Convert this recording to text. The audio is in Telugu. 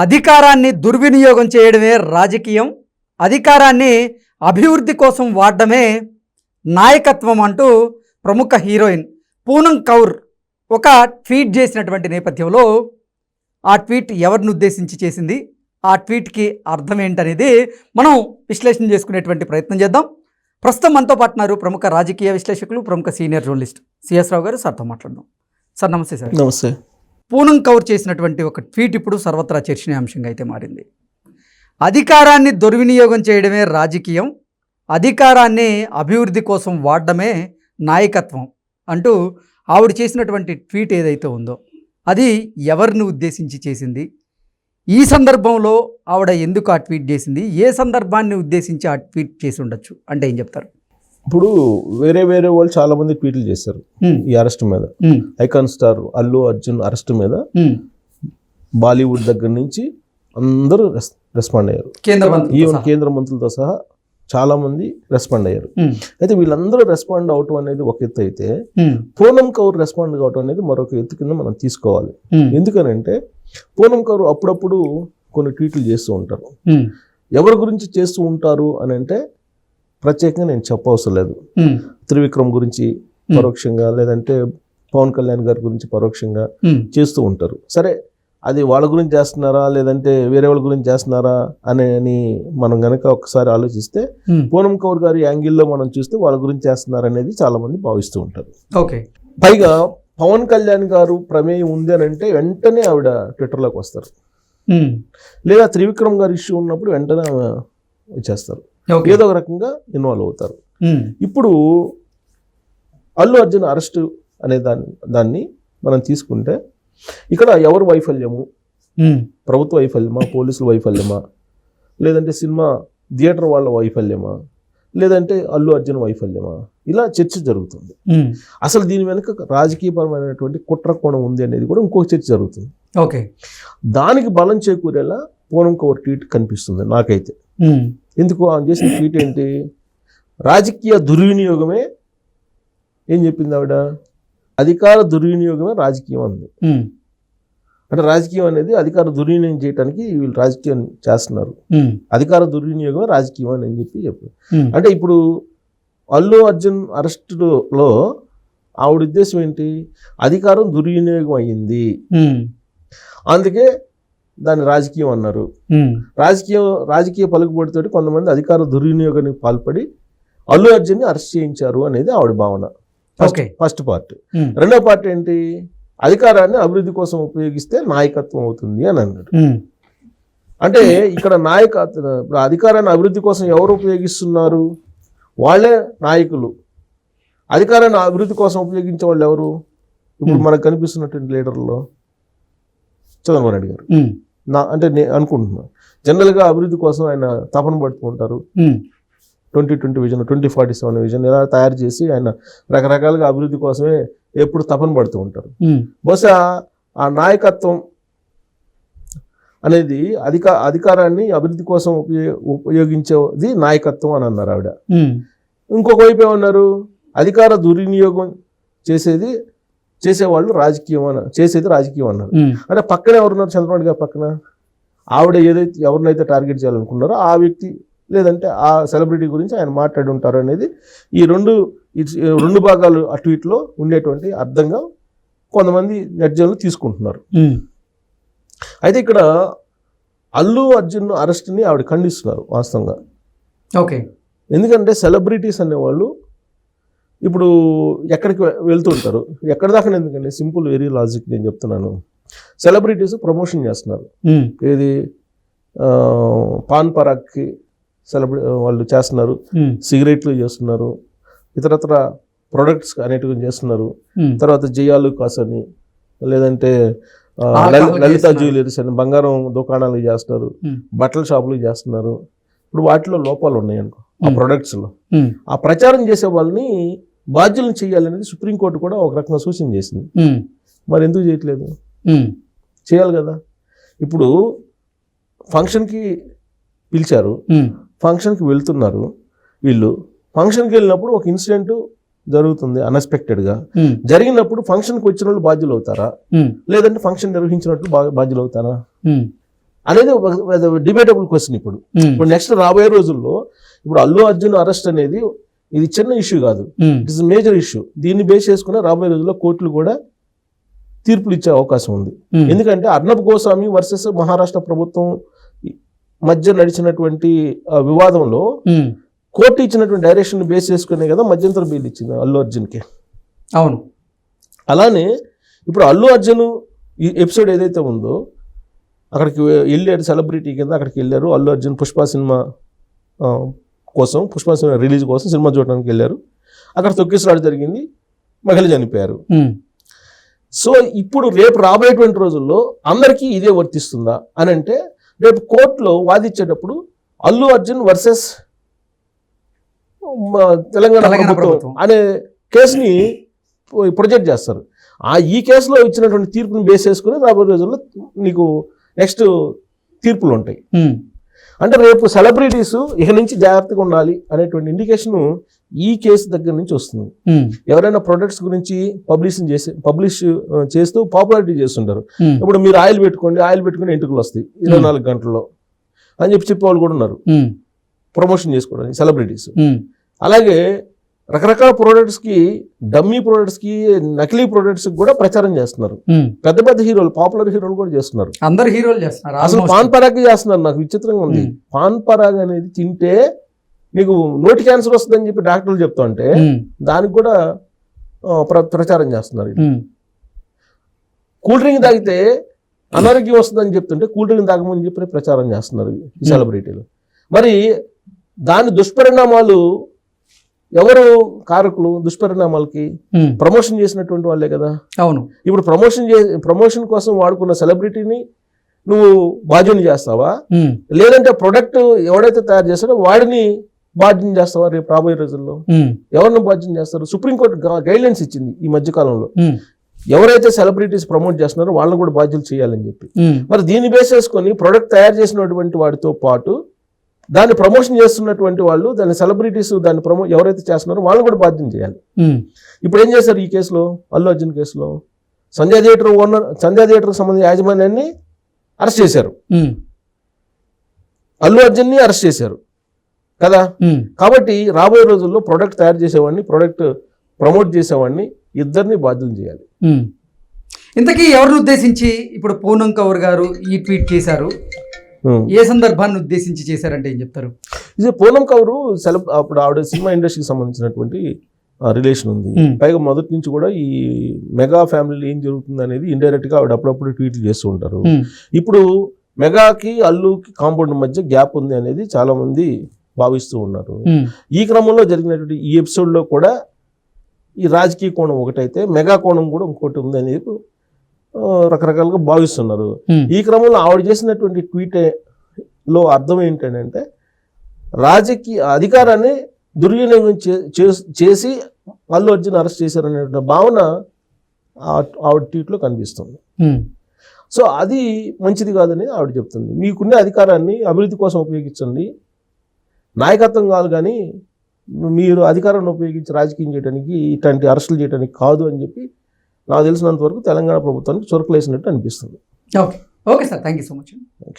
అధికారాన్ని దుర్వినియోగం చేయడమే రాజకీయం, అధికారాన్ని అభివృద్ధి కోసం వాడడమే నాయకత్వం అంటూ ప్రముఖ హీరోయిన్ పూనం కౌర్ ఒక ట్వీట్ చేసినటువంటి నేపథ్యంలో ఆ ట్వీట్ ఎవరిని ఉద్దేశించి చేసింది, ఆ ట్వీట్కి అర్థం ఏంటనేది మనం విశ్లేషణ చేసుకునేటువంటి ప్రయత్నం చేద్దాం. ప్రస్తుతం మనతో పాటు ఉన్నారు ప్రముఖ రాజకీయ విశ్లేషకులు, ప్రముఖ సీనియర్ జర్నలిస్ట్ సిఎస్ రావు గారు. సార్తో మాట్లాడదాం. సార్ నమస్తే. సార్ నమస్తే. పూనం కౌర్ చేసినటువంటి ఒక ట్వీట్ ఇప్పుడు సర్వత్రా చర్చనీయాంశంగా అయితే మారింది. అధికారాన్ని దుర్వినియోగం చేయడమే రాజకీయం, అధికారాన్ని అభివృద్ధి కోసం వాడడమే నాయకత్వం అంటూ ఆవిడ చేసినటువంటి ట్వీట్ ఏదైతే ఉందో అది ఎవరిని ఉద్దేశించి చేసింది, ఈ సందర్భంలో ఆవిడ ఎందుకు ఆ ట్వీట్ చేసింది, ఏ సందర్భాన్ని ఉద్దేశించి ఆ ట్వీట్ చేసి ఉండొచ్చు అంటే ఏం చెప్తారు? ఇప్పుడు వేరే వాళ్ళు చాలా మంది ట్వీట్లు చేశారు ఈ అరెస్ట్ మీద. Icon star Allu Arjun arrest మీద బాలీవుడ్ దగ్గర నుంచి అందరూ రెస్పాండ్ అయ్యారు. ఈవెన్ కేంద్ర మంత్రులతో సహా చాలా మంది రెస్పాండ్ అయ్యారు. అయితే వీళ్ళందరూ రెస్పాండ్ అవటం అనేది ఒక ఎత్తు అయితే, పూనం కౌర్ రెస్పాండ్ కావటం అనేది మరొక ఎత్తు కింద మనం తీసుకోవాలి. ఎందుకనంటే పూనం కౌర్ అప్పుడప్పుడు కొన్ని ట్వీట్లు చేస్తూ ఉంటారు. ఎవరి గురించి చేస్తూ ఉంటారు అని అంటే ప్రత్యేకంగా నేను చెప్పవసరం లేదు. త్రివిక్రమ్ గురించి పరోక్షంగా, లేదంటే పవన్ కళ్యాణ్ గారి గురించి పరోక్షంగా చేస్తూ ఉంటారు. సరే, అది వాళ్ళ గురించి చేస్తున్నారా లేదంటే వేరే వాళ్ళ గురించి చేస్తున్నారా అని మనం గనక ఒకసారి ఆలోచిస్తే, పూనం కౌర్ గారి యాంగిల్లో మనం చూస్తే వాళ్ళ గురించి చేస్తున్నారు అనేది చాలా మంది భావిస్తూ ఉంటారు. ఓకే. పైగా పవన్ కళ్యాణ్ గారు ప్రమేయం ఉంది అని అంటే వెంటనే ఆవిడ ట్విట్టర్లోకి వస్తారు, లేదా త్రివిక్రమ్ గారి ఇష్యూ ఉన్నప్పుడు వెంటనే వచ్చేస్తారు, ఏదో ఒక రకంగా ఇన్వాల్వ్ అవుతారు. ఇప్పుడు అల్లు అర్జున్ అరెస్ట్ అనే దాన్ని మనం తీసుకుంటే, ఇక్కడ ఎవరు వైఫల్యము, ప్రభుత్వ వైఫల్యమా, పోలీసుల వైఫల్యమా, లేదంటే సినిమా థియేటర్ వాళ్ళ వైఫల్యమా, లేదంటే అల్లు అర్జున్ వైఫల్యమా, ఇలా చర్చ జరుగుతుంది. అసలు దీని వెనుక రాజకీయపరమైనటువంటి కుట్ర కోణం ఉంది అనేది కూడా ఇంకొక చర్చ జరుగుతుంది. ఓకే. దానికి బలం చేకూరేలా పూనం కౌర్ ట్వీట్ కనిపిస్తుంది నాకైతే. ఎందుకు ఆమె చేసిన ట్వీట్ ఏంటి? రాజకీయ దుర్వినియోగమే, ఏం చెప్పింది ఆవిడ? అధికార దుర్వినియోగమే రాజకీయం అంది. అంటే రాజకీయం అనేది అధికార దుర్వినియోగం చేయడానికి వీళ్ళు రాజకీయం చేస్తున్నారు, అధికార దుర్వినియోగమే రాజకీయం అని చెప్పారు. అంటే ఇప్పుడు అల్లు అర్జున్ అరెస్టులో ఆవిడ ఉద్దేశం ఏంటి? అధికారం దుర్వినియోగం అయ్యింది, అందుకే దాన్ని రాజకీయం అన్నారు. రాజకీయ పలుకుబడితోటి కొంతమంది అధికార దుర్వినియోగానికి పాల్పడి అల్లు అర్జున్ని అరెస్ట్ చేయించారు అనేది ఆవిడ భావన. First part. రెండో పార్ట్ ఏంటి? అధికారాన్ని అభివృద్ధి కోసం ఉపయోగిస్తే నాయకత్వం అవుతుంది అని అన్నాడు. అంటే ఇక్కడ అధికారాన్ని అభివృద్ధి కోసం ఎవరు ఉపయోగిస్తున్నారు? వాళ్ళే నాయకులు. అధికారాన్ని అభివృద్ధి కోసం ఉపయోగించే వాళ్ళు ఎవరు? ఇప్పుడు మనకు కనిపిస్తున్నటువంటి లీడర్లో చంద్రబాబు నాయుడు గారు. అంటే నేను అనుకుంటున్నాను, జనరల్గా అభివృద్ధి కోసం ఆయన తపన పడుతూ ఉంటారు. 2020 విజన్, 2047 విజన్ ఇలా తయారు చేసి ఆయన రకరకాలుగా అభివృద్ధి కోసమే ఎప్పుడు తపన పడుతూ ఉంటారు. బహుశా ఆ నాయకత్వం అనేది అధికారాన్ని అభివృద్ధి కోసం ఉపయోగించేది నాయకత్వం అని అన్నారు ఆవిడ. ఇంకొక వైపు ఏమన్నారు? అధికార దుర్వినియోగం చేసేవాళ్ళు చేసేది రాజకీయం అన్నారు. అంటే పక్కన ఎవరున్నారు? చంద్రబాబు గారు పక్కన ఆవిడ ఎవరినైతే టార్గెట్ చేయాలనుకున్నారో ఆ వ్యక్తి, లేదంటే ఆ సెలబ్రిటీ గురించి ఆయన మాట్లాడి ఉంటారు అనేది ఈ రెండు భాగాలు ఆ ట్వీట్లో ఉండేటువంటి అర్థంగా కొంతమంది నెటిజన్లు తీసుకుంటున్నారు. అయితే ఇక్కడ అల్లు అర్జున్ అరెస్ట్ని ఆవిడ ఖండిస్తున్నారు వాస్తవంగా. ఓకే. ఎందుకంటే సెలబ్రిటీస్ అనేవాళ్ళు ఇప్పుడు ఎక్కడికి వెళ్తుంటారు, ఎక్కడి దాకా ఎందుకంటే సింపుల్ వెరీ లాజిక్ నేను చెప్తున్నాను. సెలబ్రిటీస్ ప్రమోషన్ చేస్తున్నారు, ఏది పాన్ పరాగ్కి వాళ్ళు చేస్తున్నారు, సిగరెట్లు చేస్తున్నారు, ఇతరత్ర ప్రొడక్ట్స్ అనేటివి చేస్తున్నారు. తర్వాత జయాలు కాస్ అని, లేదంటే లలిత జ్యువెలరీస్ అని బంగారం దుకాణాలు చేస్తున్నారు, బట్టల షాపులు చేస్తున్నారు. ఇప్పుడు వాటిలో లోపాలు ఉన్నాయి అనుకో ఆ ప్రొడక్ట్స్లో. ఆ ప్రచారం చేసే వాళ్ళని బాధ్యులను చేయాలనేది సుప్రీంకోర్టు కూడా ఒక రకంగా సూచన చేసింది. మరి ఎందుకు చేయట్లేదు? చేయాలి కదా. ఇప్పుడు ఫంక్షన్కి పిలిచారు, ఫంక్షన్కి వెళ్తున్నారు వీళ్ళు. ఫంక్షన్కి వెళ్ళినప్పుడు ఒక ఇన్సిడెంట్ జరుగుతుంది అన్ఎక్స్పెక్టెడ్గా. జరిగినప్పుడు ఫంక్షన్కి వచ్చిన వాళ్ళు బాధ్యులు అవుతారా, లేదంటే ఫంక్షన్ నిర్వహించినట్లు బాధ్యులు అవుతారా? అనేది డిబేటబుల్ క్వశ్చన్. ఇప్పుడు నెక్స్ట్ రాబోయే రోజుల్లో ఇప్పుడు అల్లు అర్జున్ అరెస్ట్ అనేది ఇది చిన్న ఇష్యూ కాదు, ఇట్ ఇస్ మేజర్ ఇష్యూ. దీన్ని బేస్ చేసుకుని రాబోయే రోజుల్లో కోర్టులు కూడా తీర్పులు ఇచ్చే అవకాశం ఉంది. ఎందుకంటే అర్నబ్ గోస్వామి వర్సెస్ మహారాష్ట్ర ప్రభుత్వం మధ్య నడిచినటువంటి వివాదంలో కోర్టు ఇచ్చినటువంటి డైరెక్షన్ బేస్ చేసుకునే కదా మధ్యంతర బెయిల్ ఇచ్చింది అల్లు అర్జున్కి. అవును. అలానే ఇప్పుడు అల్లు అర్జున్ ఈ ఎపిసోడ్ ఏదైతే ఉందో అక్కడికి వెళ్ళారు, సెలబ్రిటీ కింద అక్కడికి వెళ్ళారు. అల్లు అర్జున్ పుష్ప సినిమా కోసం, పుష్ప సినిమా రిలీజ్ కోసం సినిమా చూడడానికి వెళ్ళారు. అక్కడ తొక్కిసలాట జరిగింది, మహిళ చనిపోయారు. సో ఇప్పుడు రేపు రాబోయేటువంటి రోజుల్లో అందరికీ ఇదే వర్తిస్తుందా అని అంటే, రేపు కోర్టులో వాదించేటప్పుడు అల్లు అర్జున్ వర్సెస్ తెలంగాణ ప్రభుత్వం అనే కేసుని ప్రొజెక్ట్ చేస్తారు. ఈ కేసులో ఇచ్చినటువంటి తీర్పుని బేస్ చేసుకుని రాబోయే రోజుల్లో నీకు నెక్స్ట్ తీర్పులు ఉంటాయి. అంటే రేపు సెలబ్రిటీస్ ఇక నుంచి జాగ్రత్తగా ఉండాలి అనేటువంటి ఇండికేషన్ ఈ కేసు దగ్గర నుంచి వస్తుంది. ఎవరైనా ప్రొడక్ట్స్ గురించి పబ్లిష్ చేస్తూ పాపులారిటీ చేస్తుంటారు. ఇప్పుడు మీరు ఆయిల్ పెట్టుకుని ఎంటుకలు వస్తాయి 24 గంటల్లో అని చెప్పేవాళ్ళు కూడా ఉన్నారు, ప్రమోషన్ చేసుకోవడానికి సెలబ్రిటీస్. అలాగే రకరకాల ప్రోడక్ట్స్కి, డమ్మీ ప్రోడక్ట్స్కి, నకిలీ ప్రోడక్ట్స్ కూడా ప్రచారం చేస్తున్నారు. పెద్ద పెద్ద హీరోలు, పాపులర్ హీరోలు కూడా చేస్తున్నారు. అందరు హీరోలు చేస్తున్నారు. అసలు పాన్ పరాగ్ చేస్తున్నారు. నాకు విచిత్రంగా ఉంది, పాన్ పరాగ్ అనేది తింటే నీకు నోటి క్యాన్సర్ వస్తుందని చెప్పి డాక్టర్లు చెప్తా ఉంటే దానికి కూడా ప్రచారం చేస్తున్నారు. కూల్ డ్రింక్ తాగితే అనారోగ్యం వస్తుందని చెప్తుంటే కూల్ డ్రింక్ తాగమని చెప్పి ప్రచారం చేస్తున్నారు ఈ సెలబ్రిటీలు. మరి దాని దుష్పరిణామాలు ఎవరు కారకులు? దుష్పరిణామాలకి ప్రమోషన్ చేసినటువంటి వాళ్ళే కదా. అవును. ఇప్పుడు ప్రమోషన్ కోసం వాడుకున్న సెలబ్రిటీని నువ్వు బాధ్యుని చేస్తావా, లేదంటే ప్రొడక్ట్ ఎవడైతే తయారు చేస్తాడో వాడిని బాధ్యం చేస్తావా? రేపు రాబోయే రోజుల్లో ఎవరిని బాధ్యం చేస్తారు? సుప్రీంకోర్టు గైడ్లైన్స్ ఇచ్చింది ఈ మధ్యకాలంలో, ఎవరైతే సెలబ్రిటీస్ ప్రమోట్ చేస్తున్నారో వాళ్ళని కూడా బాధ్యులు చేయాలని చెప్పి. మరి దీన్ని బేస్ చేసుకొని ప్రొడక్ట్ తయారు చేసినటువంటి వాడితో పాటు దాన్ని ప్రమోషన్ చేస్తున్నటువంటి వాళ్ళు, దాని సెలబ్రిటీస్ దాన్ని ఎవరైతే చేస్తున్నారో వాళ్ళని కూడా బాధ్యం చేయాలి. ఇప్పుడు ఏం చేశారు ఈ కేసులో, అల్లు అర్జున్ కేసులో? సంధ్యా థియేటర్కి సంబంధించిన యాజమాన్యాన్ని అరెస్ట్ చేశారు, అల్లు అర్జున్ని అరెస్ట్ చేశారు కదా. కాబట్టి రాబోయే రోజుల్లో ప్రొడక్ట్ తయారు చేసేవాడిని, ప్రొడక్ట్ ప్రమోట్ చేసేవాడిని, ఇద్దరిని బాధ్యులు చేయాలి. ఇంతకీ ఎవరిని ఉద్దేశించి ఇప్పుడు పూనం కౌర్ గారు ఈ ట్వీట్ చేశారు? ఏ సందర్భాన్ని ఉద్దేశించి చేశారంటే ఏం చెప్తారు? ఇది పూనం కౌరు అప్పుడు ఆవిడ సినిమా ఇండస్ట్రీకి సంబంధించినటువంటి రిలేషన్ ఉంది. పైగా మొదటి నుంచి కూడా ఈ మెగా ఫ్యామిలీలో ఏం జరుగుతుంది అనేది ఇండైరెక్ట్ గా ఆవిడ అప్పుడప్పుడు ట్వీట్లు చేస్తూ ఉంటారు. ఇప్పుడు మెగాకి అల్లుకి కాంపౌండ్ మధ్య గ్యాప్ ఉంది అనేది చాలా మంది భావిస్తూ ఉన్నారు. ఈ క్రమంలో జరిగినటువంటి ఈ ఎపిసోడ్ లో కూడా ఈ రాజకీయ కోణం ఒకటైతే మెగా కోణం కూడా ఇంకోటి ఉంది అనేది రకరకాలుగా భావిస్తున్నారు. ఈ క్రమంలో ఆవిడ చేసినటువంటి ట్వీట్ లో అర్థం ఏంటంటే రాజకీయ అధికారాన్ని దుర్వినియోగం చేసి అల్లు అర్జున్ అరెస్ట్ చేశారనే భావన ఆవిడ ట్వీట్ లో కనిపిస్తుంది. సో అది మంచిది కాదని ఆవిడ చెప్తుంది. మీకున్న అధికారాన్ని అభివృద్ధి కోసం ఉపయోగించండి, నాయకత్వం కాదు, కానీ మీరు అధికారాన్ని ఉపయోగించి రాజకీయం చేయడానికి, ఇట్లాంటి అరెస్టులు చేయడానికి కాదు అని చెప్పి నాకు తెలిసినంత వరకు తెలంగాణ ప్రభుత్వానికి చురకలేసినట్టు అనిపిస్తుంది. Okay sir, thank you so much.